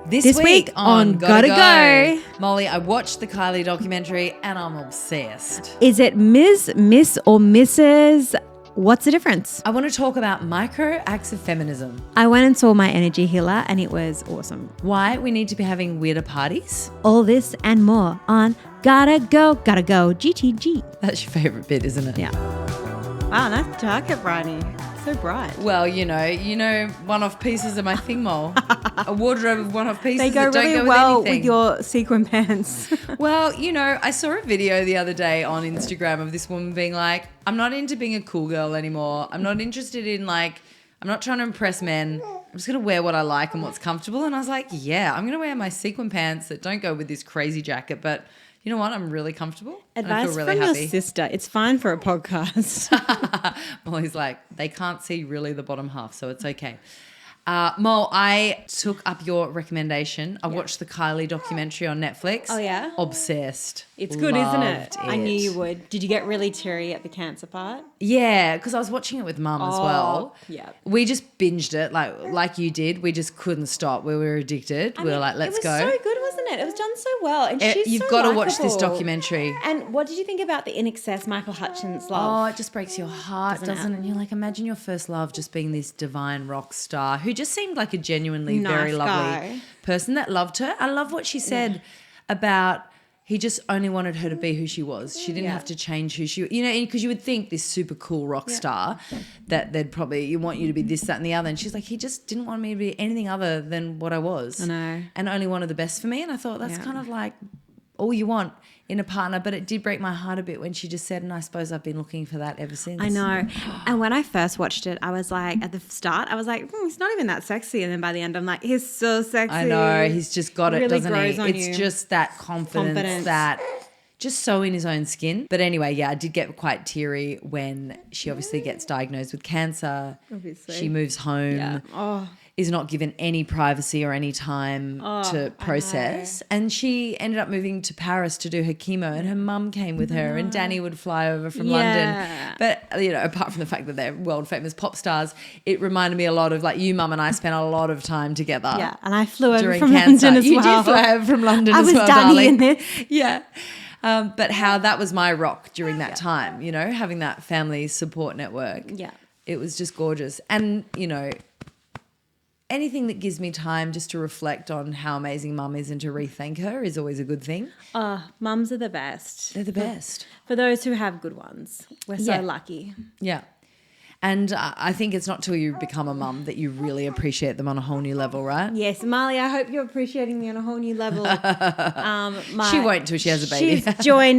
This week on Gotta Go. Molly, I watched the Kylie documentary and I'm obsessed. Is it Ms., Miss or Mrs.? What's the difference? I want to talk about micro acts of feminism. I went and saw my energy healer and it was awesome. Why we need to be having weirder parties. All this and more on Gotta Go, GTG. That's your favourite bit, isn't it? Yeah. Wow, nice jacket, Briony. So bright. Well, you know, one-off pieces are my thing, Mole. A wardrobe of one-off pieces They go that really don't go well with anything. with your sequin pants. Well, I saw a video the other day on Instagram of this woman being like, I'm not into being a cool girl anymore. I'm not interested in I'm not trying to impress men. I'm just going to wear what I like and what's comfortable. And I was like, yeah, I'm going to wear my sequin pants that don't go with this crazy jacket. But you know what? I'm really comfortable. Advice I feel really from happy. your sister. It's fine for a podcast. Molly's like, they can't see really the bottom half, so it's okay. Mol, I took up your recommendation. I watched the Kylie documentary on Netflix. Oh, yeah? Obsessed. It's good, isn't it? Loved I knew you would. Did you get really teary at the cancer part? Yeah, because I was watching it with Mum as well. Yeah. We just binged it like you did. We just couldn't stop. We were addicted. We were like, let's go. It was so good, wasn't it? It was done so well. And she's You've so got to watch this likeable. documentary. And what did you think about the In Excess Michael Hutchins love? Oh, it just breaks your heart, doesn't it? And you're like, imagine your first love just being this divine rock star who just seemed like a genuinely Nice very lovely guy. person that loved her. I love what she said about he just only wanted her to be who she was. She didn't have to change who she, because you would think this super cool rock star that they'd probably want you to be this, that, and the other. And she's like, he just didn't want me to be anything other than what I was. I know. And only wanted the best for me. And I thought that's kind of like all you want in a partner, but it did break my heart a bit when she just said, and I suppose I've been looking for that ever since. I know. And when I first watched it, I was like, at the start, I was like, he's not even that sexy. And then by the end, I'm like, he's so sexy. I know. He's just got it, Really doesn't grows he? on It's you. just that confidence, that just so in his own skin. But anyway, yeah, I did get quite teary when she obviously gets diagnosed with cancer. Obviously. She moves home. Yeah. Oh. Is not given any privacy or any time to process. And she ended up moving to Paris to do her chemo, and her mum came with her, and Danny would fly over from London. But, apart from the fact that they're world famous pop stars, it reminded me a lot of you, Mum, and I spent a lot of time together. Yeah, and I flew over during from cancer. London as You well. did fly over from London I as was well, Danny darling. in this. Yeah. But how that was my rock during that time, having that family support network. Yeah. It was just gorgeous. And, anything that gives me time just to reflect on how amazing Mum is and to re-thank her is always a good thing. Mums are the best. They're the best. For those who have good ones. We're so lucky. Yeah. And I think it's not till you become a mum that you really appreciate them on a whole new level, right? Yes, Marley, I hope you're appreciating me on a whole new level. She won't till she has a baby.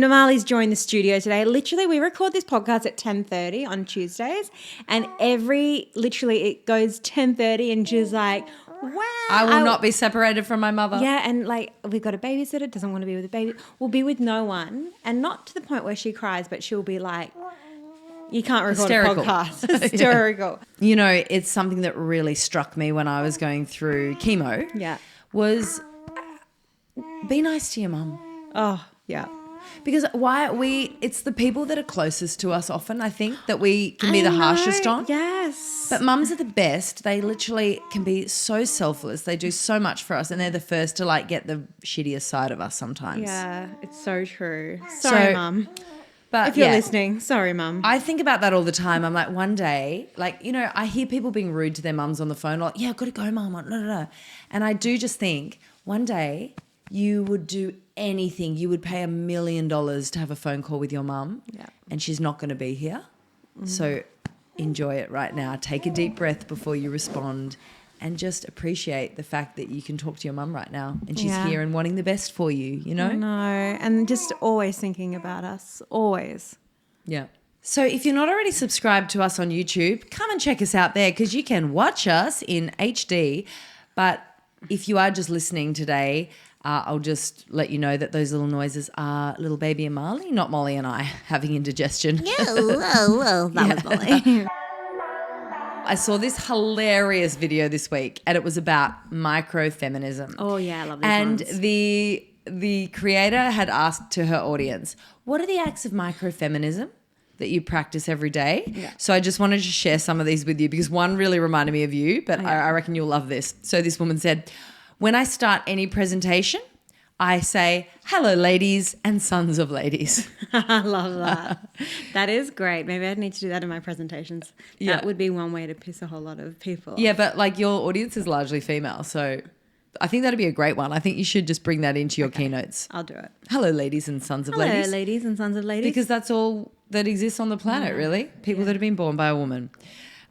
Marley's joined the studio today. Literally, we record this podcast at 10:30 on Tuesdays, and it goes 10:30 and she's like, wow. I will not be separated from my mother. Yeah, and we've got a babysitter, doesn't want to be with a baby. We'll be with no one, and not to the point where she cries, but she'll be like, you can't record Hysterical. a podcast. Hysterical. It's something that really struck me when I was going through chemo. Yeah. Was be nice to your mum. Oh, yeah. Because it's the people that are closest to us often, I think, that we can be the harshest on. Yes. But mums are the best. They literally can be so selfless. They do so much for us, and they're the first to get the shittiest side of us sometimes. Yeah, it's so true. Sorry, Mum. But If you're listening, sorry, Mum. I think about that all the time. I'm like, one day, I hear people being rude to their mums on the phone, like, yeah, I've got to go, Mum. No. And I do just think one day you would do anything. You would pay $1 million to have a phone call with your mum, and she's not going to be here. So enjoy it right now. Take a deep breath before you respond, and just appreciate the fact that you can talk to your mum right now, and she's here and wanting the best for you, I know, and just always thinking about us, always. Yeah. So if you're not already subscribed to us on YouTube, come and check us out there, because you can watch us in HD. But if you are just listening today, I'll just let you know that those little noises are little baby and Marley, not Molly and I having indigestion. That was Molly. I saw this hilarious video this week, and it was about micro-feminism. Oh, yeah, I love these And ones. the creator had asked to her audience, what are the acts of micro-feminism that you practice every day? Yeah. So I just wanted to share some of these with you, because one really reminded me of you, but I reckon you'll love this. So this woman said, When I start any presentation, I say, hello, ladies and sons of ladies. I love that. That is great. Maybe I'd need to do that in my presentations. Yeah. That would be one way to piss a whole lot of people off. Yeah, but like your audience is largely female, so I think that'd be a great one. I think you should just bring that into your keynotes. I'll do it. Hello, ladies and sons of Hello, ladies. ladies and sons of ladies. Because that's all that exists on the planet, really. People that have been born by a woman.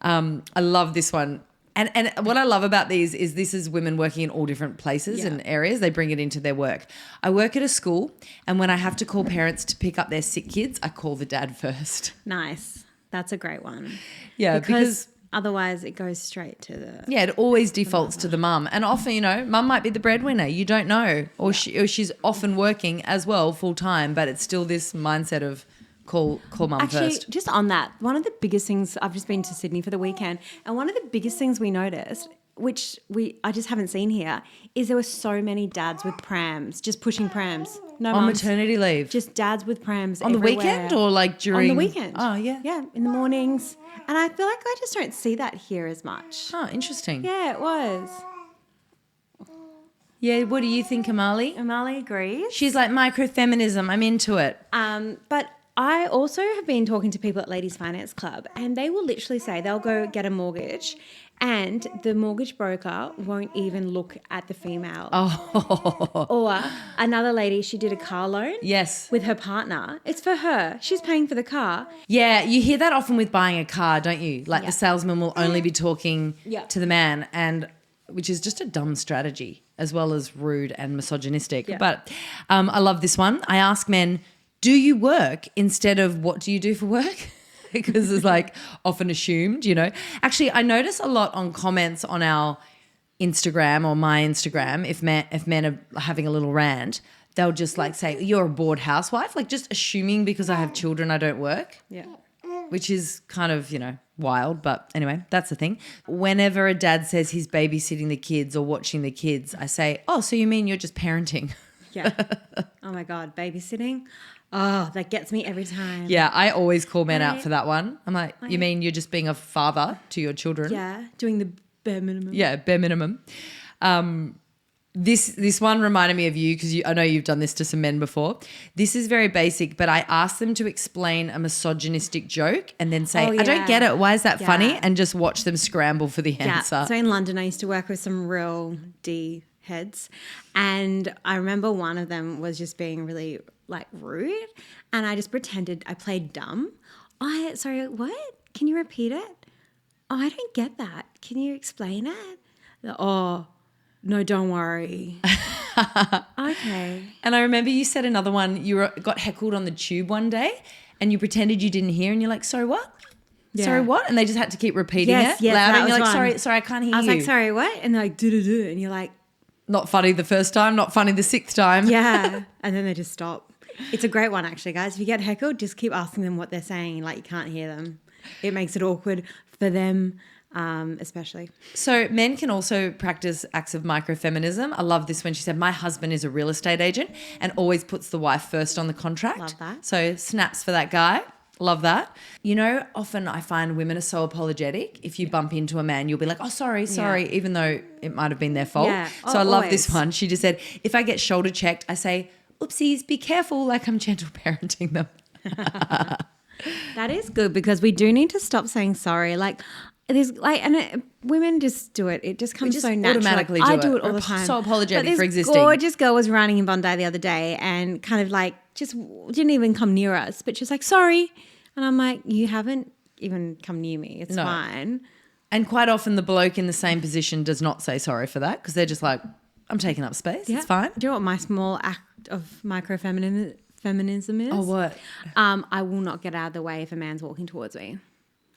I love this one. And what I love about these is this is women working in all different places and areas. They bring it into their work. I work at a school, and when I have to call parents to pick up their sick kids, I call the dad first. Nice. That's a great one. Yeah, Because otherwise it goes straight to the... Yeah, it always defaults to the mum. And often, you know, mum might be the breadwinner. You don't know. Or she's often working as well full time, but it's still this mindset of call mum Actually, first. just on that, one of the biggest things, I've just been to Sydney for the weekend, and one of the biggest things we noticed, which I just haven't seen here, is there were so many dads with prams, just pushing prams. No On mums, maternity leave. just dads with prams On the everywhere. weekend or like during? On the weekend. Oh, yeah. Yeah, in the mornings. And I feel like I just don't see that here as much. Oh, interesting. Yeah, it was. Yeah, what do you think, Amali? Amali agrees. She's like, micro-feminism, I'm into it. But I also have been talking to people at Ladies Finance Club, and they will literally say they'll go get a mortgage and the mortgage broker won't even look at the female. Oh. Or another lady, she did a car loan Yes. with her partner. It's for her. She's paying for the car. Yeah, you hear that often with buying a car, don't you? Like Yeah. the salesman will only be talking Yeah. to the man, and which is just a dumb strategy as well as rude and misogynistic. Yeah. But I love this one. I ask men, do you work instead of what do you do for work? Because it's like often assumed, you know. Actually, I notice a lot on comments on our Instagram or my Instagram, if men are having a little rant, they'll just like say, you're a bored housewife, like just assuming because I have children I don't work. Yeah. Which is kind of, you know, wild. But anyway, that's the thing. Whenever a dad says he's babysitting the kids or watching the kids, I say, oh, so you mean you're just parenting? Yeah. Oh my God, babysitting. Oh, that gets me every time. Yeah, I always call men out for that one. I'm like, you mean you're just being a father to your children? Yeah, doing the bare minimum. Yeah, bare minimum. This one reminded me of you because I know you've done this to some men before. This is very basic, but I asked them to explain a misogynistic joke and then say, Oh, I don't yeah. get it. Why is that funny? Yeah. And just watch them scramble for the Yeah. answer. So in London, I used to work with some real D heads, and I remember one of them was just being really like rude, and I just pretended I played dumb. Sorry, what? Can you repeat it? Oh, I don't get that. Can you explain it? Oh, no, don't worry. Okay. And I remember you said another one, got heckled on the tube one day and you pretended you didn't hear and you're like, sorry, what? Yeah. Sorry, what? And they just had to keep repeating Yes, it yes, louder. that And you're was like, one. sorry, I can't hear you. I was like, sorry, what? And they're like, do, and you're like, Not funny the first time, not funny the sixth time. yeah. And then they just stop. It's a great one, actually, guys. If you get heckled, just keep asking them what they're saying, like you can't hear them. It makes it awkward for them, especially. So men can also practice acts of microfeminism. I love this when she said, my husband is a real estate agent and always puts the wife first on the contract. Love that. So snaps for that guy. Love that. You know, often I find women are so apologetic. If you bump into a man, you'll be like, oh, sorry, even though it might have been their fault. Yeah. So I love Always. this one. She just said, if I get shoulder checked, I say, oopsies, be careful, like I'm gentle parenting them. That is good because we do need to stop saying sorry. Like, there's like, women just do it. It just comes just so natural. automatically I do do it. it all We're the time. so apologetic But this for existing. Gorgeous girl was running in Bondi the other day and kind of like just didn't even come near us, but she's like, sorry. And I'm like, you haven't even come near me. It's No. fine. And quite often the bloke in the same position does not say sorry for that because they're just like, I'm taking up space. It's fine. Do you know what my small act of micro-feminism is? Oh, what? I will not get out of the way if a man's walking towards me.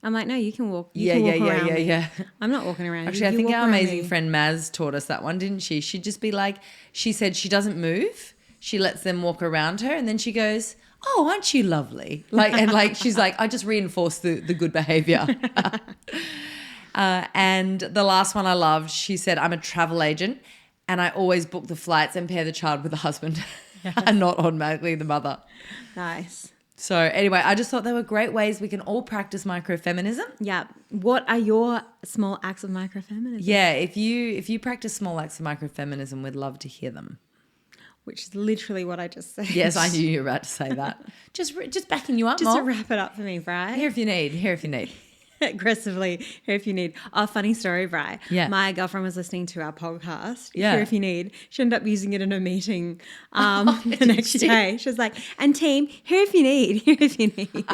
I'm like, no, you can walk. You Yeah. can walk around me. I'm not walking around. Actually, I You think walk our around amazing me. friend Maz taught us that one, didn't she? She'd just be like, she said she doesn't move. She lets them walk around her and then she goes, oh, aren't you lovely? Like she's like, I just reinforce the good behavior. And the last one I loved, she said, I'm a travel agent and I always book the flights and pair the child with the husband and not automatically the mother. Nice. So anyway, I just thought they were great ways we can all practice micro-feminism. Yeah. What are your small acts of microfeminism? Yeah, if you practice small acts of micro-feminism, we'd love to hear them. Which is literally what I just said. Yes, I knew you were about to say that. Just backing you up, Just to Mol. wrap it up for me, Bri. Here if you need. Aggressively, here if you need. Oh, funny story, Bri. Yeah. My girlfriend was listening to our podcast, Yeah. Here If You Need. She ended up using it in a meeting the next day. She was like, and team, here if you need, here if you need.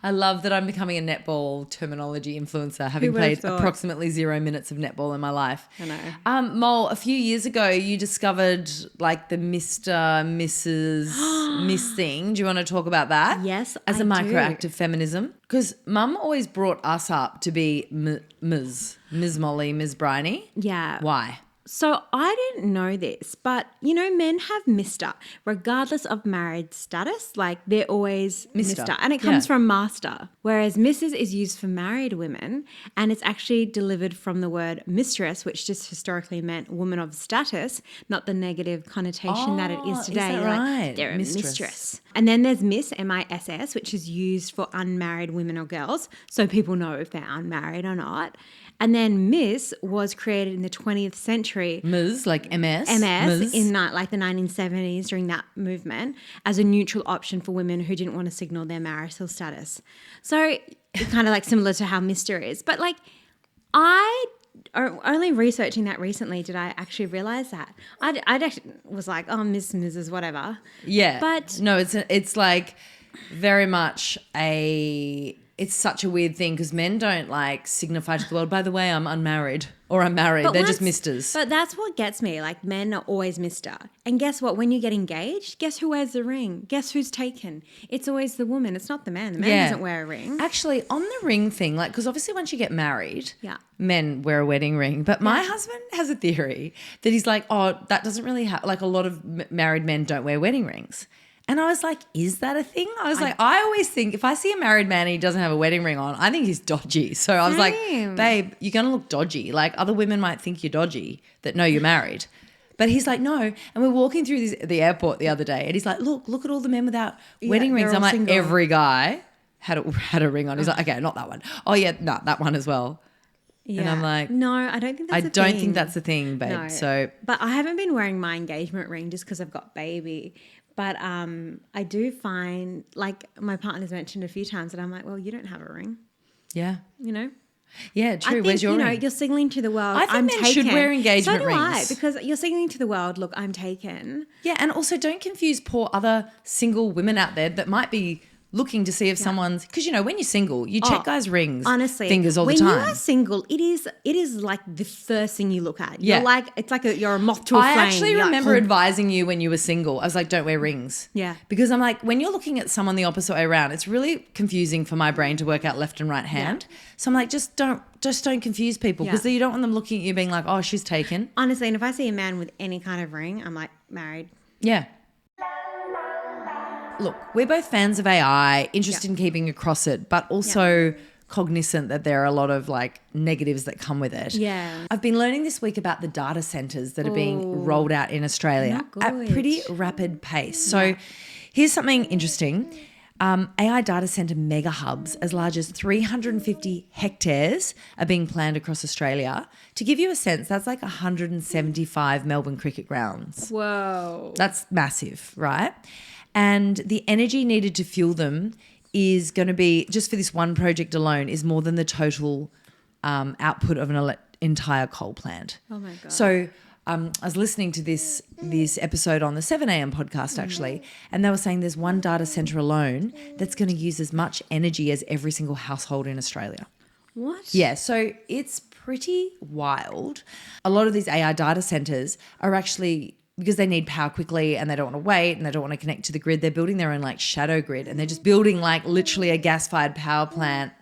I love that I'm becoming a netball terminology influencer, having would have played thought? approximately 0 minutes of netball in my life. I know. Mol, a few years ago, you discovered like the Mr., Mrs., Miss thing. Do you want to talk about that? Yes, As I a micro do. act of feminism? Because Mum always brought us up to be Ms. Molly, Ms. Briony. Yeah. Why? So I didn't know this, but men have Mr. regardless of married status. Like they're always Mr.. And it comes Yeah. from master. Whereas Mrs. is used for married women, and it's actually delivered from the word mistress, which just historically meant woman of status, not the negative connotation that it Oh, is is today. that You're like, right? they're a Mistress. mistress. And then there's Miss, MISS, which is used for unmarried women or girls, so people know if they're unmarried or not. And then Miss was created in the 20th century. Ms., like MS. MS in like the 1970s during that movement as a neutral option for women who didn't want to signal their marital status. So it's kind of like similar to how Mr. is. But like only researching that recently did I actually realize that. I actually was like, oh, Miss, Mrs., whatever. Yeah. But no, it's like very much it's such a weird thing because men don't like signify to the world, by the way, I'm unmarried or I'm married. But They're just misters. But that's what gets me. Like men are always Mr. And guess what? When you get engaged, guess who wears the ring? Guess who's taken? It's always the woman. It's not the man. The man doesn't wear a ring. Actually, on the ring thing, like, because obviously once you get married, Yeah. men wear a wedding ring. But my husband has a theory that he's like, oh, that doesn't really like a lot of married men don't wear wedding rings. And I was like, is that a thing? I always think if I see a married man and he doesn't have a wedding ring on, I think he's dodgy. So I was like, Same. babe, you're going to look dodgy. Like other women might think you're dodgy that know you're married. But he's like, no. And we're walking through the airport the other day and he's like, look at all the men without wedding rings. they're I'm all like, single. every guy had a ring on. He's like, okay, not that one. Oh yeah, no, that one as well. Yeah. And I'm like, no, I don't think that's I a don't thing. think that's a thing, babe. No. So But I haven't been wearing my engagement ring just because I've got baby. But I do find, like my partner's mentioned a few times that I'm like, well, you don't have a ring, yeah. Yeah, I true. think, Where's your ring? you're signaling to the world, I think I'm men taken. should wear engagement so do I, rings. because you're signaling to the world, look, I'm taken. Yeah, and also don't confuse poor other single women out there that might be looking to see if someone's, because when you're single, you check guys' rings, Honestly, fingers all the when time. you are single, it is like the first thing you look at. Yeah. You're like, it's like you're a moth to a flame. I actually You're like, remember advising you when you were single. I was like, don't wear rings. Yeah. Because I'm like, when you're looking at someone the opposite way around, it's really confusing for my brain to work out left and right hand. So I'm like, just don't confuse people because you don't want them looking at you being like, oh, she's taken. honestly, and if I see a man with any kind of ring, I'm like, married. Yeah. Look, we're both fans of AI, interested in keeping across it, but also cognizant that there are a lot of like negatives that come with it. Yeah. I've been learning this week about the data centers that are being rolled out in Australia Not at good. pretty rapid pace. So here's something interesting. AI data center mega hubs as large as 350 hectares are being planned across Australia. To give you a sense, that's like 175 Melbourne cricket grounds. Whoa. That's massive, right? And the energy needed to fuel them is going to be, just for this one project alone, is more than the total output of an entire coal plant. Oh my God. So I was listening to this episode on the 7 a.m. podcast actually, and they were saying there's one data center alone that's going to use as much energy as every single household in Australia. What? Yeah, so it's pretty wild. A lot of these AI data centers are actually, because they need power quickly and they don't want to wait and they don't want to connect to the grid, they're building their own like shadow grid and they're just building like literally a gas-fired power plant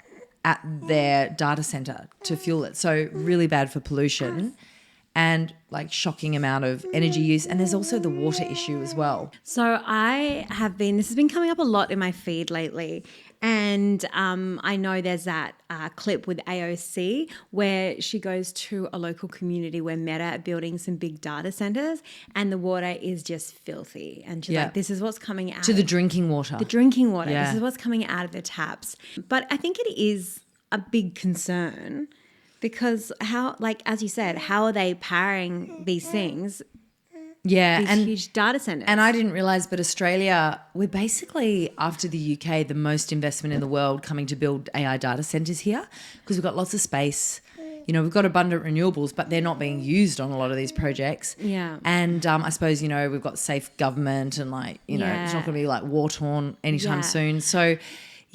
at their data center to fuel it. So really bad for pollution. and like shocking amount of energy use. And there's also the water issue as well. So this has been coming up a lot in my feed lately. And I know there's that clip with AOC where she goes to a local community where Meta are building some big data centers and the water is just filthy. And she's like, this is what's coming out. To the drinking water. The drinking water. Yeah. This is what's coming out of the taps. But I think it is a big concern because how, like, as you said, how are they powering these things? Yeah, These huge data centers. And I didn't realise, but Australia, we're basically, after the UK, the most investment in the world coming to build AI data centres here because we've got lots of space. You know, we've got abundant renewables, but they're not being used on a lot of these projects. Yeah. And I suppose, you know, we've got safe government and like, you know, it's not going to be like war-torn anytime soon. So,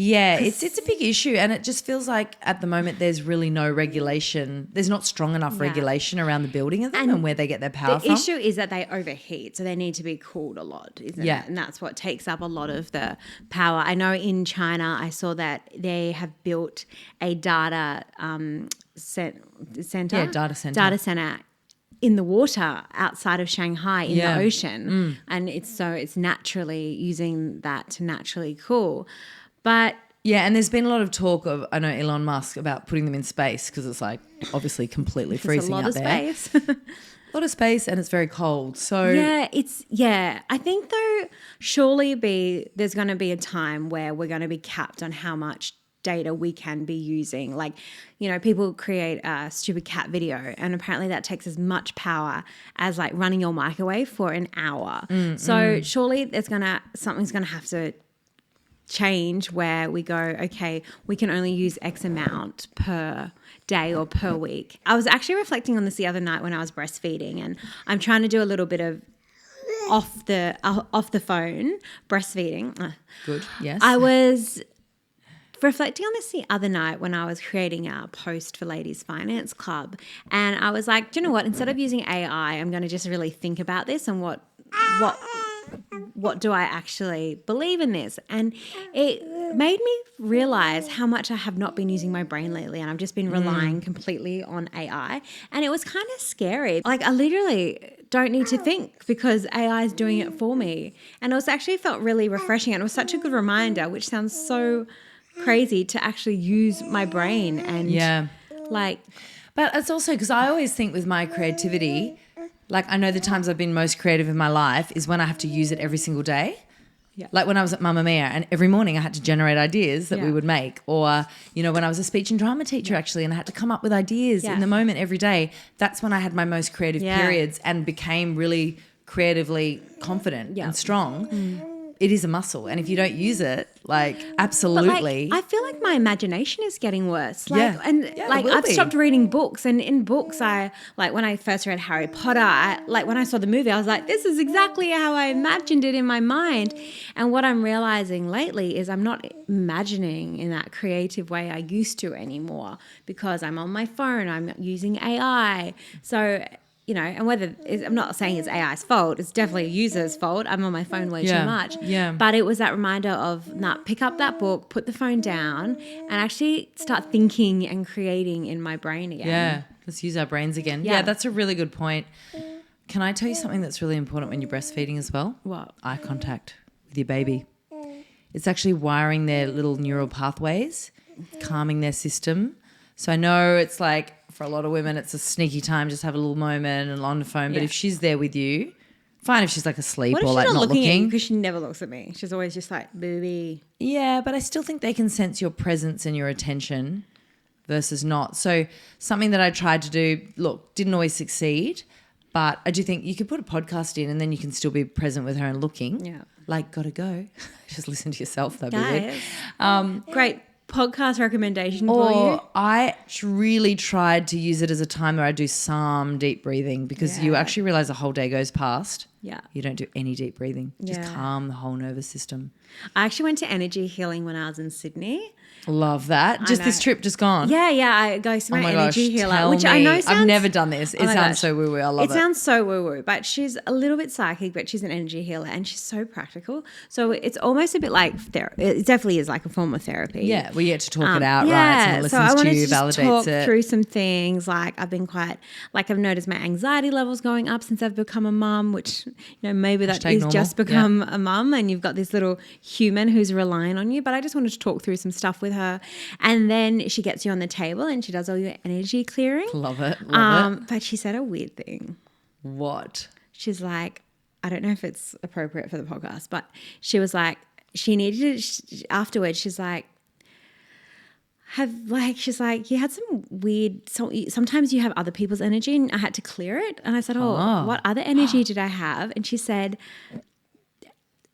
yeah, it's a big issue, and it just feels like at the moment there's really no regulation. There's not strong enough regulation around the building of them and where they get their power from. The issue is that they overheat, so they need to be cooled a lot, isn't it? And that's what takes up a lot of the power. I know in China I saw that they have built a data center. Yeah, data center. Data center in the water outside of Shanghai in the ocean, and it's naturally using that to naturally cool. But yeah, and there's been a lot of talk of, I know Elon Musk, about putting them in space because it's like obviously completely freezing out there. A lot of space and it's very cold. So I think though surely there's going to be a time where we're going to be capped on how much data we can be using. Like, you know, people create a stupid cat video and apparently that takes as much power as like running your microwave for an hour. So surely something's going to have to change where we go, okay, we can only use X amount per day or per week. I was actually reflecting on this the other night when I was breastfeeding, and I'm trying to do a little bit of off the phone breastfeeding. Good, yes. I was reflecting on this the other night when I was creating a post for Ladies Finance Club, and I was like, do you know what? Instead of using AI, I'm going to just really think about this and what do I actually believe in this? And it made me realize how much I have not been using my brain lately, and I've just been relying completely on AI. And it was kind of scary. Like, I literally don't need to think because AI is doing it for me. And it was actually felt really refreshing, and it was such a good reminder, which sounds so crazy, to actually use my brain. And but it's also because I always think with my creativity, like, I know the times I've been most creative in my life is when I have to use it every single day. Yeah. Like when I was at Mamma Mia and every morning I had to generate ideas that we would make. Or, you know, when I was a speech and drama teacher actually and I had to come up with ideas in the moment every day. That's when I had my most creative periods and became really creatively confident and strong. It is a muscle, and if you don't use it, like, absolutely. But, like, I feel like my imagination is getting worse. Like, I've stopped reading books, and in books, I like when I first read Harry Potter. When I saw the movie, I was like, this is exactly how I imagined it in my mind. And what I'm realizing lately is I'm not imagining in that creative way I used to anymore because I'm on my phone. I'm using AI, so. You know, and I'm not saying it's AI's fault, it's definitely a user's fault. I'm on my phone way too much. Yeah. But it was that reminder of pick up that book, put the phone down, and actually start thinking and creating in my brain again. Yeah, let's use our brains again. Yeah, that's a really good point. Can I tell you something that's really important when you're breastfeeding as well? What? Eye contact with your baby. It's actually wiring their little neural pathways, calming their system. So I know it's like, for a lot of women, it's a sneaky time, just have a little moment and on the phone. But if she's there with you, fine if she's like asleep or like not looking. At you? Because she never looks at me. She's always just like, booby. Yeah, but I still think they can sense your presence and your attention versus not. So something that I tried to do, look, didn't always succeed, but I do think you could put a podcast in and then you can still be present with her and looking. Yeah. Like, gotta go. Just listen to yourself. That'd be weird. Great podcast recommendation for you. I really tried to use it as a time where I do some deep breathing because you actually realise the whole day goes past Yeah. You don't do any deep breathing. Just Yeah. calm the whole nervous system. I actually went to energy healing when I was in Sydney. Love that. Just this know. trip just gone. Yeah, I go to my, energy healer, tell which me. I know sounds... I've never done this. It Oh my sounds gosh. so woo-woo. I love it. It sounds so woo-woo, but she's a little bit psychic, but she's an energy healer and she's so practical. So it's almost a bit like therapy. It definitely is like a form of therapy. Yeah, we get to talk it out, right? Someone listens so I wanted to you, to just validates talk it. through some things. Like I've been quite, like I've noticed my anxiety levels going up since I've become a mum, which, maybe that Hashtag is normal. just become a mum and you've got this little human who's relying on you. But I just wanted to talk through some stuff with her. And then she gets you on the table and she does all your energy clearing. Love it. Love it. But she said a weird thing. What? She's like, I don't know if it's appropriate for the podcast, but she was like, she needed to, afterwards, she's like, she's like, you had some weird, sometimes you have other people's energy and I had to clear it. And I said, what other energy did I have? And she said,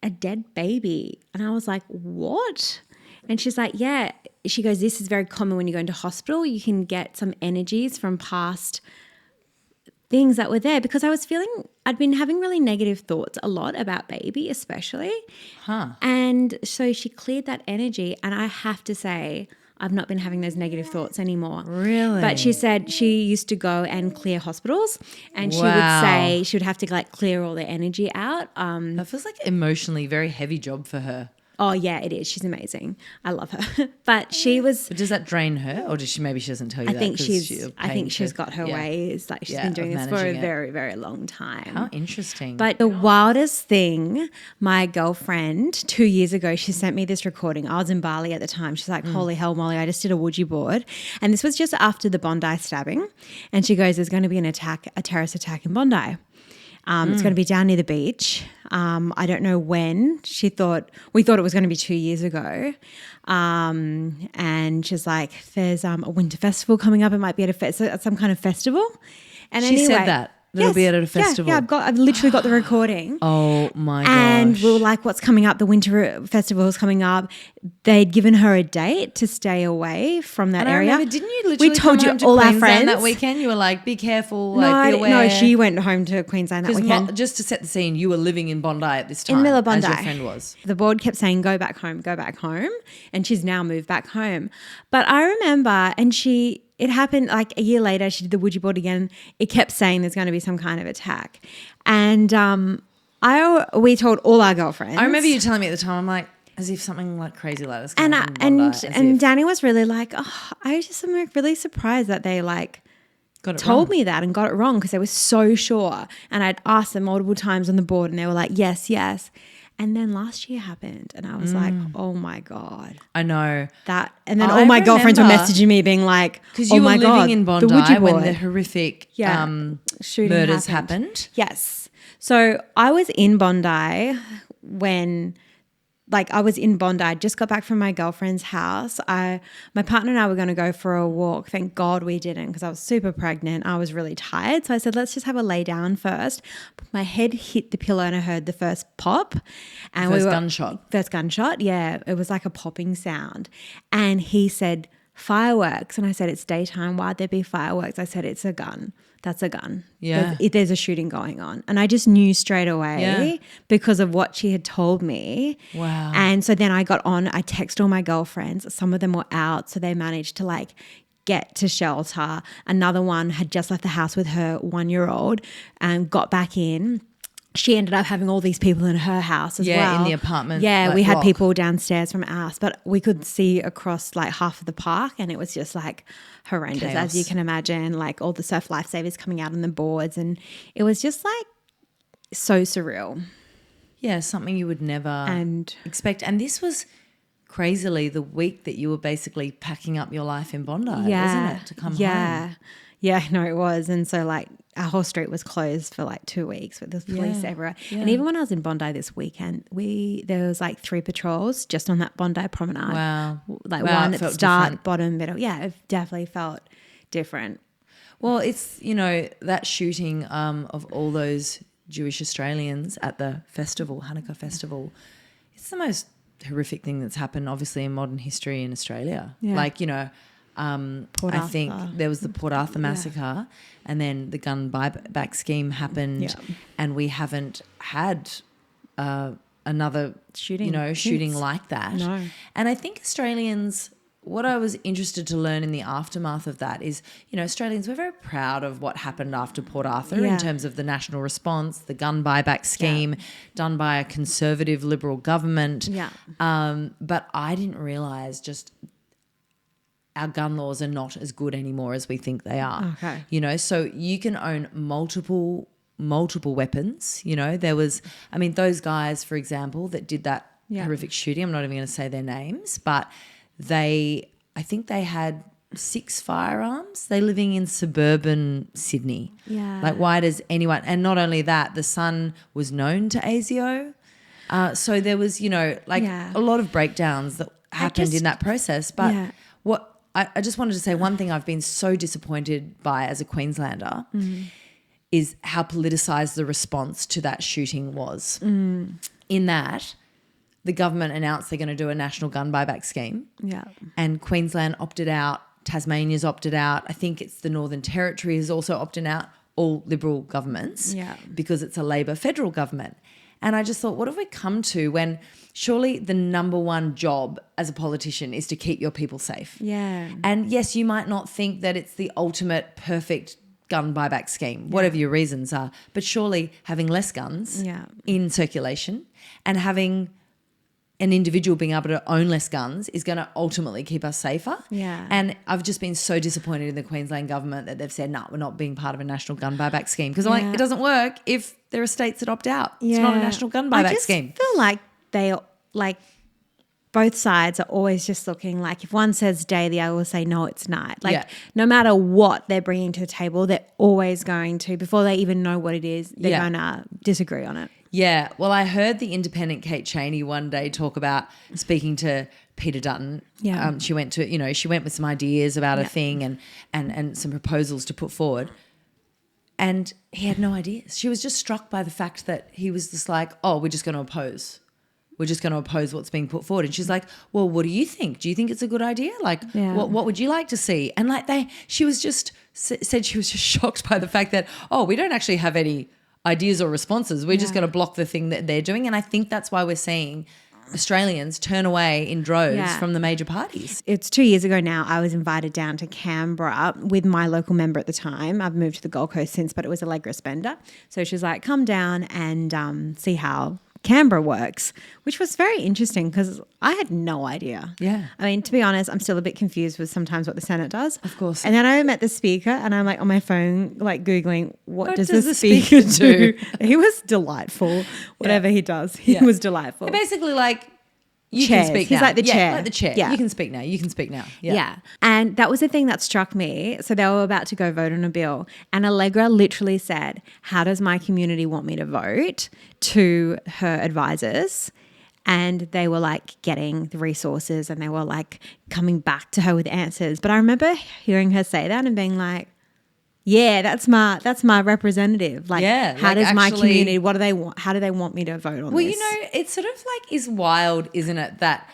a dead baby. And I was like, what? And she's like, yeah. She goes, this is very common when you go into hospital. You can get some energies from past things that were there, because I'd been having really negative thoughts a lot about baby especially. And so she cleared that energy and I have to say I've not been having those negative thoughts anymore. Really? But she said she used to go and clear hospitals and she would say she would have to like clear all the energy out. That feels like emotionally very heavy job for her. Oh yeah, it is. She's amazing. I love her. But she was. But does that drain her, or does she doesn't tell you that? I think she's got her ways. Like she's been doing this for a very, very long time. How interesting. But the wildest thing, my girlfriend 2 years ago, she sent me this recording. I was in Bali at the time. She's like, holy hell, Molly, I just did a Ouija board. And this was just after the Bondi stabbing. And she goes, there's going to be a terrorist attack in Bondi. It's going to be down near the beach. I don't know when. We thought it was going to be 2 years ago. And she's like, there's a winter festival coming up. It might be at some kind of festival. And she said that. It'll be at a festival. Yeah, I've literally got the recording. Oh my gosh. And we were like, what's coming up? The winter festival is coming up. They'd given her a date to stay away from that area. I remember, didn't you literally we told come you home to all our Queensland friends that weekend? You were like, be careful, be aware. No, she went home to Queensland that weekend. Just to set the scene, you were living in Bondi at this time. In the middle of Bondi. As your friend was. The board kept saying, go back home. And she's now moved back home. But I remember, it happened like a year later, she did the Ouija board again. It kept saying there's going to be some kind of attack. And we told all our girlfriends. I remember you telling me at the time, I'm like, as if something like crazy like this going to happen in Bondi. And Danny was really like, I just am like really surprised that they like told me that and got it wrong, because they were so sure. And I'd asked them multiple times on the board and they were like, yes, yes. And then last year happened and I was like, oh my God. I know. And then all my girlfriends were messaging me being like, because you were living in Bondi when the horrific shooting murders happened. Yes. So I was in Bondi when... I was in Bondi. I just got back from my girlfriend's house. My partner and I were going to go for a walk. Thank God we didn't, because I was super pregnant. I was really tired. So I said, let's just have a lay down first. My head hit the pillow and I heard the first pop. And gunshot. First gunshot, yeah. It was like a popping sound. And he said, fireworks. And I said, it's daytime. Why'd there be fireworks? I said, it's a gun. That's a gun. Yeah. There's a shooting going on. And I just knew straight away because of what she had told me. Wow. And so then I got on, I texted all my girlfriends. Some of them were out, so they managed to get to shelter. Another one had just left the house with her 1-year-old and got back in. She ended up having all these people in her house as well. Yeah, in the apartment. Yeah, we had people downstairs from us, but we could see across half of the park and it was just horrendous, chaos. as you can imagine, all the surf lifesavers coming out on the boards, and it was just so surreal. Yeah, something you would never expect. And this was crazily the week that you were basically packing up your life in Bondi, wasn't it, to come home? Yeah, no, it was. And so our whole street was closed for 2 weeks with the police everywhere. Yeah. And even when I was in Bondi this weekend, there was 3 patrols just on that Bondi promenade. Wow. One at the start, bottom, middle. Yeah, it definitely felt different. Well, it's, that shooting of all those Jewish Australians at the festival, Hanukkah festival, it's the most horrific thing that's happened obviously in modern history in Australia. Yeah. I think there was the Port Arthur massacre, and then the gun buyback scheme happened, and we haven't had another shooting like that. No. And I think Australians, what I was interested to learn in the aftermath of that is, Australians, we're very proud of what happened after Port Arthur in terms of the national response, the gun buyback scheme done by a conservative Liberal government. Yeah. But I didn't realise just our gun laws are not as good anymore as we think they are. Okay. So you can own multiple weapons. There was, those guys, for example, that did that horrific shooting, I'm not even going to say their names, but I think they had 6 firearms. They're living in suburban Sydney. Yeah. Like, why does anyone, and not only that, the son was known to ASIO. So there was, a lot of breakdowns that happened in that process. But what I just wanted to say, one thing I've been so disappointed by as a Queenslander is how politicised the response to that shooting was. In that the government announced they're going to do a national gun buyback scheme. Yeah. And Queensland opted out, Tasmania's opted out. I think it's the Northern Territory has also opted out, all Liberal governments, because it's a Labor federal government. And I just thought, what have we come to when surely the number one job as a politician is to keep your people safe? Yeah. And yes, you might not think that it's the ultimate perfect gun buyback scheme, whatever your reasons are, but surely having less guns in circulation and having an individual being able to own less guns is going to ultimately keep us safer. Yeah. And I've just been so disappointed in the Queensland government that they've said, no, we're not being part of a national gun buyback scheme. Because I'm like, it doesn't work if there are states that opt out. It's not a national gun buyback scheme. I feel like both sides are always just looking like if one says day, the other will say, no, it's night. No matter what they're bringing to the table, they're always going to, before they even know what it is, they're going to disagree on it. Yeah. Well, I heard the independent Kate Chaney one day talk about speaking to Peter Dutton. Yeah. She went with some ideas about a thing and some proposals to put forward. And he had no ideas. She was just struck by the fact that he was just like, oh, we're just going to oppose. We're just going to oppose what's being put forward. And she's like, well, what do you think? Do you think it's a good idea? Like, what would you like to see? And she was just said she was just shocked by the fact that, oh, we don't actually have any ideas or responses. We're just going to block the thing that they're doing. And I think that's why we're seeing Australians turn away in droves from the major parties. It's 2 years ago now. I was invited down to Canberra with my local member at the time. I've moved to the Gold Coast since, but it was a Lycra spender. So she was like, come down and see how Canberra works, which was very interesting because I had no idea. Yeah. I mean, to be honest, I'm still a bit confused with sometimes what the Senate does. Of course. And then I met the speaker and I'm like on my phone, like Googling, what does the speaker do? He was delightful. Whatever he does, he was delightful. Basically like, you Chairs. can speak He's now. like the chair. Like the chair. Yeah. You can speak now. You can speak now. Yeah. And that was the thing that struck me. So they were about to go vote on a bill. And Allegra literally said, how does my community want me to vote, to her advisors? And they were like getting the resources and they were like coming back to her with answers. But I remember hearing her say that and being like, yeah, that's my representative. Like, how does my community, what do they want? How do they want me to vote on this? Well, you know, it sort of like is wild, isn't it? That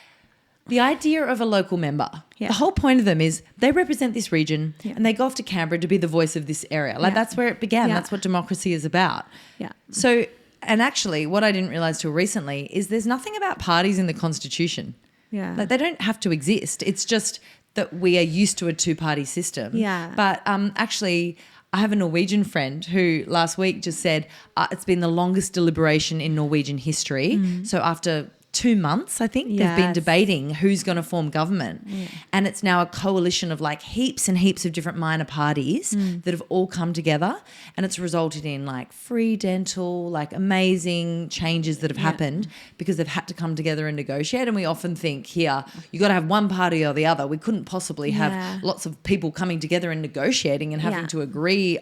the idea of a local member, the whole point of them is they represent this region and they go off to Canberra to be the voice of this area. Like that's where it began. That's what democracy is about. Yeah. So, and actually what I didn't realise till recently is there's nothing about parties in the Constitution. Yeah. Like they don't have to exist. It's just that we are used to a two-party system. Yeah. But actually, I have a Norwegian friend who last week just said it's been the longest deliberation in Norwegian history. So after 2 months, I think, they've been debating who's going to form government. And it's now a coalition of like heaps and heaps of different minor parties that have all come together, and it's resulted in like free dental, like amazing changes that have happened because they've had to come together and negotiate. And we often think here, you got to have one party or the other. We couldn't possibly have lots of people coming together and negotiating and having to agree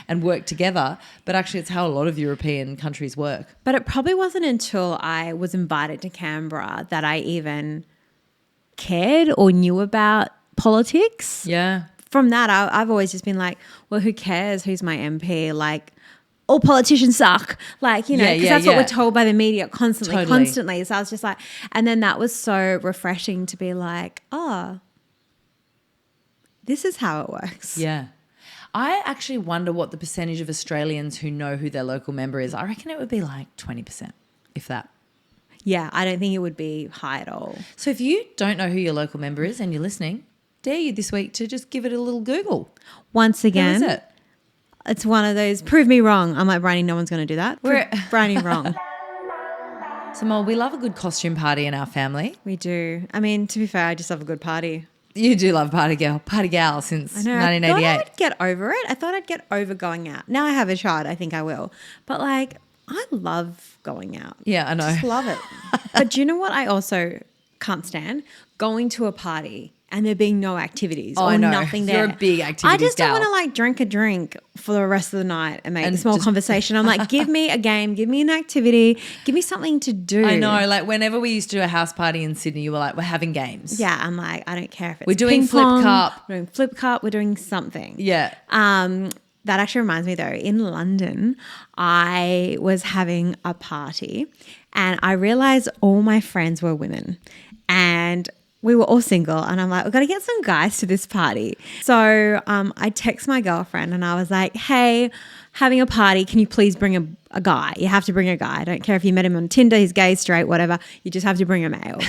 and work together. But actually it's how a lot of European countries work. But it probably wasn't until I was invited to Canberra that I even cared or knew about politics. Yeah. From that, I've always just been like, well, who cares who's my MP? Like, all politicians suck. Like, you know, because that's what we're told by the media constantly. So I was just like, and then that was so refreshing to be like, oh, this is how it works. Yeah. I actually wonder what the percentage of Australians who know who their local member is. I reckon it would be like 20%, if that. Yeah, I don't think it would be high at all. So if you don't know who your local member is and you're listening, dare you this week to just give it a little Google. Once again, Who is it? it's one of those, prove me wrong. I'm like, Briony, no one's going to do that. Prove Briony wrong. So, Mol, we love a good costume party in our family. We do. I mean, to be fair, I just love a good party. You do love party gal since 1988. I thought I'd get over it. I thought I'd get over going out. Now I have a child. I think I will. But like, I love going out. Yeah, I know. Just love it. But do you know what I also can't stand? Going to a party and there being no activities or I know. nothing there. You're a big activities I just don't gal. want to like drink a drink for the rest of the night and make a small conversation. I'm like, give me a game, give me an activity, give me something to do. I know. Like whenever we used to do a house party in Sydney, you were like, we're having games. Yeah, I'm like, I don't care if it's We're doing ping flip pong, cup. We're doing flip cup. We're doing something. Yeah. That actually reminds me though, in London, I was having a party and I realized all my friends were women and we were all single and I'm like, we've got to get some guys to this party. So I text my girlfriend and I was like, hey, having a party, can you please bring a guy? You have to bring a guy. I don't care if you met him on Tinder, he's gay, straight, whatever. You just have to bring a male.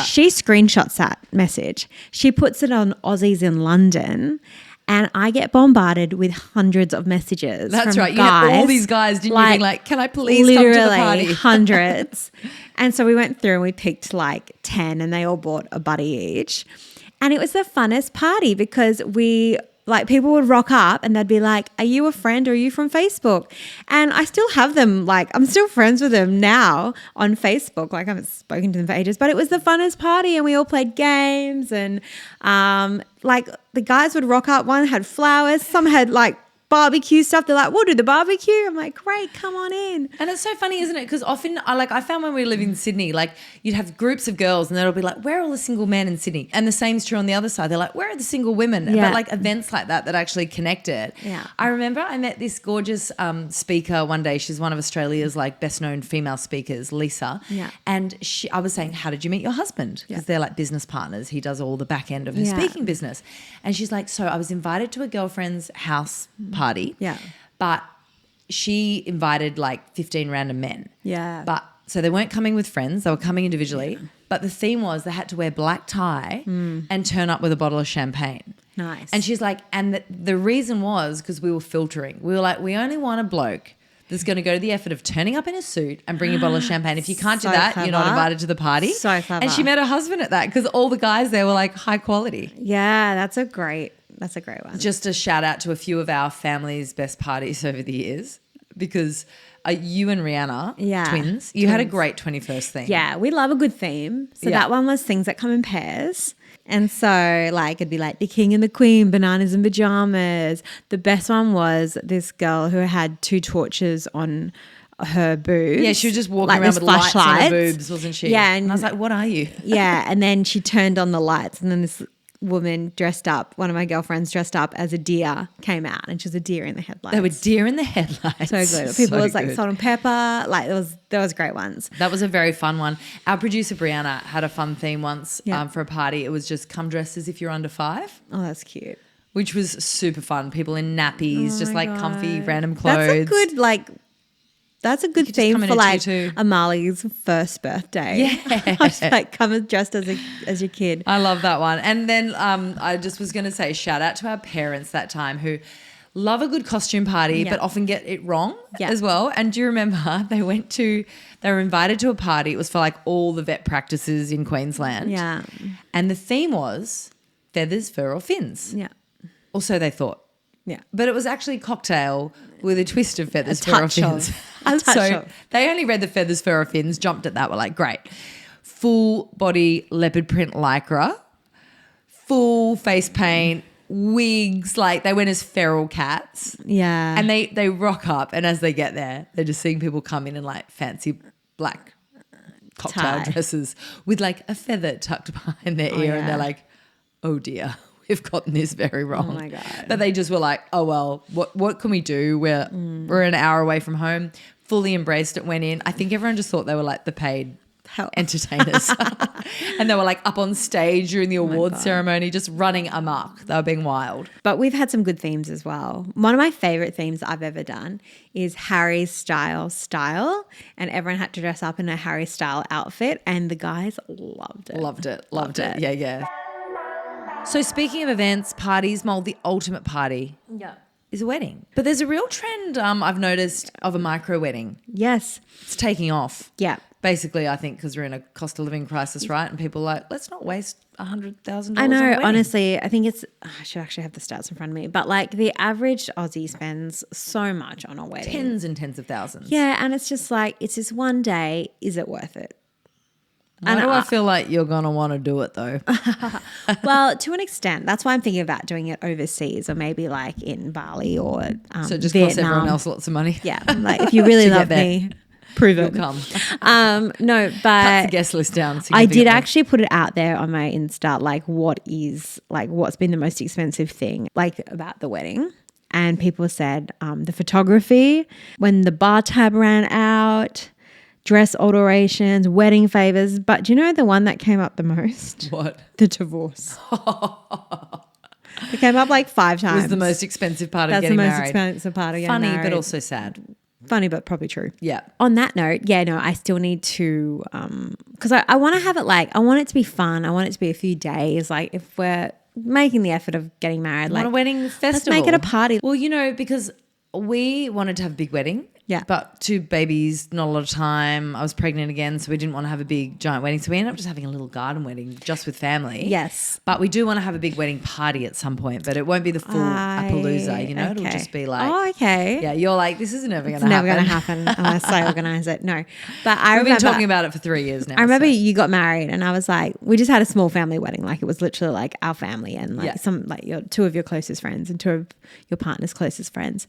She screenshots that message. She puts it on Aussies in London. And I get bombarded with hundreds of messages. That's from right. You guys, had all these guys, didn't you? Being like, can I please come to the literally party? hundreds. And so we went through and we picked like 10 and they all bought a buddy each. And it was the funnest party because people would rock up and they'd be like, are you a friend or are you from Facebook? And I still have them, like I'm still friends with them now on Facebook. Like I haven't spoken to them for ages, but it was the funnest party and we all played games and like the guys would rock up. One had flowers, some had like barbecue stuff. They're like, we'll do the barbecue. I'm like, great, come on in. And it's so funny, isn't it? Because often, I found when we live in Sydney, like you'd have groups of girls and they'll be like, where are all the single men in Sydney? And the same's true on the other side. They're like, where are the single women? Yeah. But like events like that actually connected. Yeah. I remember I met this gorgeous speaker one day. She's one of Australia's like best known female speakers, Lisa. Yeah. And I was saying, how did you meet your husband? Because they're like business partners. He does all the back end of her speaking business. And she's like, so I was invited to a girlfriend's house party. Yeah. But she invited like 15 random men. Yeah. But so they weren't coming with friends. They were coming individually. Yeah. But the theme was they had to wear black tie and turn up with a bottle of champagne. Nice. And she's like, and the reason was because we were filtering. We were like, we only want a bloke that's going to go to the effort of turning up in a suit and bringing a bottle of champagne. If you can't do that, clever. you're not invited to the party. So clever. And she met her husband at that because all the guys there were like high quality. Yeah, that's a great one. Just a shout out to a few of our family's best parties over the years because you and Rihanna, twins, you had a great 21st theme. Yeah, we love a good theme. So that one was things that come in pairs. And so like it'd be like the king and the queen, bananas and pajamas. The best one was this girl who had 2 torches on her boobs. Yeah, she was just walking around with lights on her boobs, wasn't she? Yeah. And I was like, what are you? Yeah, and then she turned on the lights and then this woman dressed up, one of my girlfriends dressed up as a deer came out and she was a deer in the headlights. They were deer in the headlights. So good. People was like salt and pepper. Like there was great ones. That was a very fun one. Our producer Brianna had a fun theme once for a party. It was just come dressed as if you're under 5. Oh, that's cute. Which was super fun. People in nappies, just like comfy random clothes. That's a good theme for like Amali's first birthday. Yeah. Just like come dressed as your kid. I love that one. And then I just was going to say shout out to our parents that time who love a good costume party but often get it wrong as well. And do you remember they were invited to a party. It was for like all the vet practices in Queensland. Yeah. And the theme was feathers, fur or fins. Yeah. Or so they thought. Yeah. But it was actually cocktail with a twist of feathers, fur or fins. So they only read the feathers, fur or fins, jumped at that, were like, great. Full body leopard print lycra, full face paint, wigs, like they went as feral cats. Yeah. And they rock up and as they get there, they're just seeing people come in like fancy black cocktail dresses with like a feather tucked behind their ear and they're like, oh dear. We've gotten this very wrong. Oh my God. But they just were like, oh well, what can we do? We're an hour away from home. Fully embraced it, went in. I think everyone just thought they were like the paid entertainers. And they were like up on stage during the award ceremony, just running amok. They were being wild. But we've had some good themes as well. One of my favorite themes I've ever done is Harry style. And everyone had to dress up in a Harry style outfit and the guys loved it. Loved it. Yeah. So speaking of events, parties, Mold, the ultimate party is a wedding. But there's a real trend I've noticed of a micro wedding. Yes. It's taking off. Yeah. Basically, I think because we're in a cost of living crisis, right? And people are like, let's not waste $100,000. I know, on a wedding. honestly, I think I should actually have the stats in front of me, but like the average Aussie spends so much on a wedding. Tens and tens of thousands. Yeah, and it's just like, it's just one day. Is it worth it? Why do I feel like you're going to want to do it though? Well, to an extent. That's why I'm thinking about doing it overseas or maybe like in Bali or So it just Vietnam. costs everyone else lots of money. Yeah, like if you really love me, prove it. You'll come. No, Cut but the guest list down. I did actually put it out there on my Insta, like what's been the most expensive thing, like about the wedding. And people said the photography, when the bar tab ran out, dress alterations, wedding favors. But do you know the one that came up the most? What? The divorce. It came up like 5 times. It was the most expensive part of That's getting the most married. expensive part of getting Funny, married. but also sad. Funny, but probably true. Yeah. On that note, I still need to, because I want to have it I want it to be fun. I want it to be a few days. Like if we're making the effort of getting married, Like a wedding festival. let's make it a party. Well, because we wanted to have a big wedding. Yeah. But 2 babies, not a lot of time. I was pregnant again, so we didn't want to have a big giant wedding. So we ended up just having a little garden wedding just with family. Yes. But we do want to have a big wedding party at some point, but it won't be the full Appalooza, you know? Okay. It'll just be like, oh, okay. yeah, you're like, this is never going to It's happen. never going to happen unless I organise it. No. But I We've remember been talking about it for 3 years now. I remember so. you got married and I was like, we just had a small family wedding. Like it was literally like our family and like some like your 2 of your closest friends and 2 of your partner's closest friends.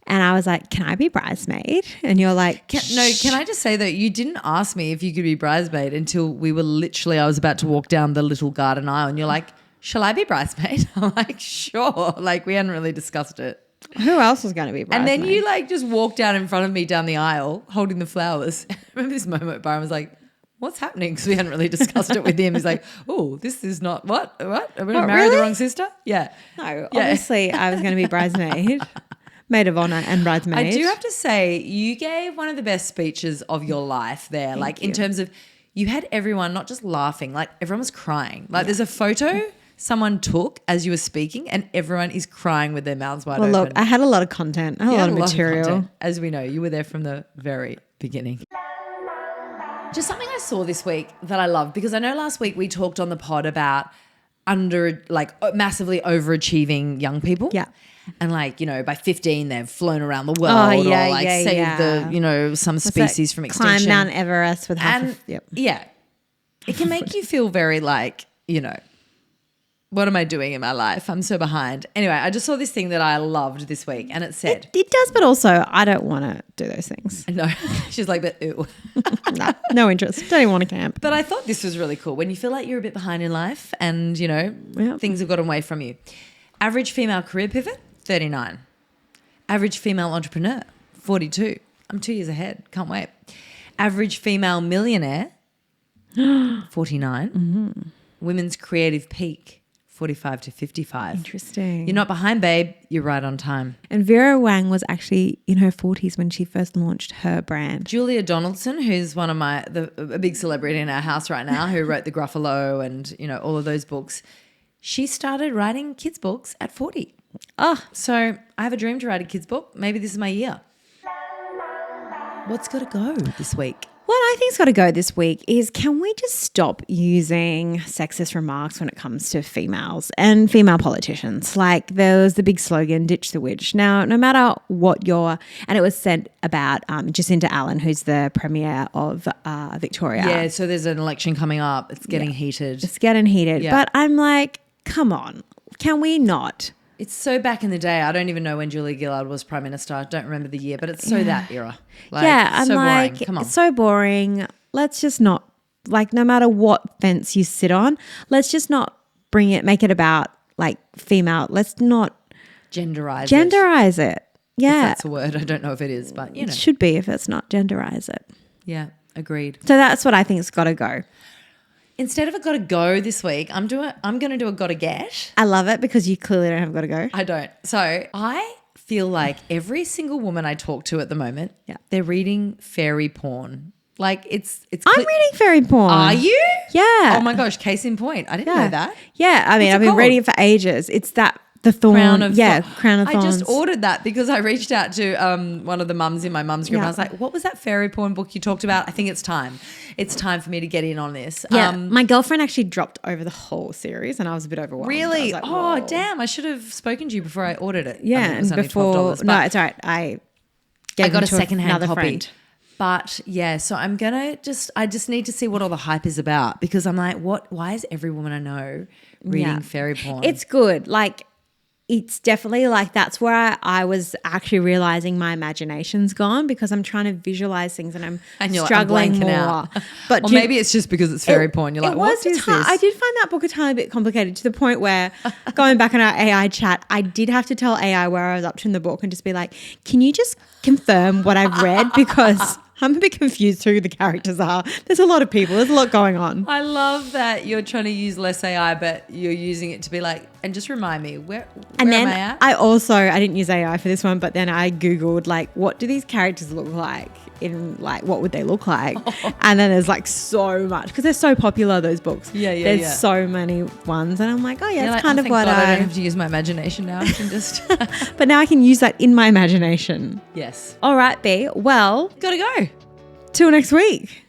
And I was like, can I be bridesmaid? And you're like, Can I just say that you didn't ask me if you could be bridesmaid until I was about to walk down the little garden aisle and you're like, shall I be bridesmaid? I'm like, sure. Like we hadn't really discussed it. who else was going to be bridesmaid? And then you like just walked down in front of me down the aisle holding the flowers. I remember this moment where Byron was like, what's happening? Because we hadn't really discussed it with him. He's like, oh, this is not what? Are we going to marry the wrong sister? Yeah. No, obviously I was going to be bridesmaid. Maid of honour and bridesmaid. I do have to say, you gave one of the best speeches of your life there. Thank you. In terms of, you had everyone not just laughing, like everyone was crying. Like there's a photo someone took as you were speaking and everyone is crying with their mouths wide open. Well, look, I had a lot of content. I had a lot of material. content. As we know, you were there from the very beginning. Just something I saw this week that I love, because I know last week we talked on the pod about massively overachieving young people. Yeah. And by 15 they've flown around the world or saved the, some species from extinction. Climb Mount Everest with Yeah. It can make you feel very what am I doing in my life? I'm so behind. Anyway, I just saw this thing that I loved this week and it said. It does, but also I don't want to do those things. No. She's like, but ew. No interest. Don't even want to camp. But I thought this was really cool. When you feel like you're a bit behind in life and, things have gotten away from you. Average female career pivot, 39. Average female entrepreneur, 42. I'm 2 years ahead. Can't wait. Average female millionaire, 49. Mm-hmm. Women's creative peak, 45 to 55. Interesting. You're not behind, babe. You're right on time. And Vera Wang was actually in her 40s when she first launched her brand. Julia Donaldson, who's one of a big celebrity in our house right now, who wrote The Gruffalo and, all of those books. She started writing kids' books at 40. Oh. So I have a dream to write a kids' book. Maybe this is my year. What's got to go this week? What I think's got to go this week is, can we just stop using sexist remarks when it comes to females and female politicians? Like there was the big slogan, ditch the witch. Now, no matter what and it was said about Jacinta Allen, who's the Premier of Victoria. Yeah, so there's an election coming up. It's getting heated. It's getting heated. Yeah. But I'm like, come on, can we not? It's so back in the day. I don't even know when Julia Gillard was Prime Minister. I don't remember the year, but it's so that era. I'm so like, boring. Come on. It's so boring. Let's just not, no matter what fence you sit on, let's just not make it about female. Let's not genderize it. Yeah. If that's a word. I don't know if it is, but It should be if it's not, genderize it. Yeah. Agreed. So that's what I think's got to go. Instead of a gotta go this week, I'm going to do a gotta get. I love it because you clearly don't have got to go. I don't. So I feel like every single woman I talk to at the moment, they're reading fairy porn. Like it's. I'm reading fairy porn. Are you? Yeah. Oh my gosh, case in point. I didn't know that. Yeah, I mean, What's I've it been called? reading it for ages. It's the thorn. Crown of Crown of Thorns. I just ordered that because I reached out to one of the mums in my mum's group. Yeah. And I was like, what was that fairy porn book you talked about? I think it's time. It's time for me to get in on this. Yeah, my girlfriend actually dropped over the whole series and I was a bit overwhelmed. Really? I was like, Oh, whoa. damn. I should have spoken to you before I ordered it. Yeah, I mean, it was and only before $12, no, but it's all right. I got a secondhand another copy. friend. But yeah, so I'm gonna I just need to see what all the hype is about because I'm like, why is every woman I know reading fairy porn? It's good. Like, it's definitely like that's where I was actually realizing my imagination's gone because I'm trying to visualize things and I'm you're struggling like, I'm blanking more. out. But or maybe it's just because it's fairy porn. You're like, what is this? I did find that book a tiny bit complicated to the point where going back on our AI chat, I did have to tell AI where I was up to in the book and just be like, can you just confirm what I've read because I'm a bit confused who the characters are. There's a lot of people. There's a lot going on. I love that you're trying to use less AI, but you're using it to be like, and just remind me, where And then am I at? I didn't use AI for this one, but then I Googled like, what do these characters look like in like, what would they look like? And then there's like so much because they're so popular, those books. There's so many ones. And I'm like, oh yeah, You're it's like, kind oh, of thank what God I don't have to use my imagination now. I can just, but now I can use that in my imagination. yes. All right, B. Well, Gotta go. till next week.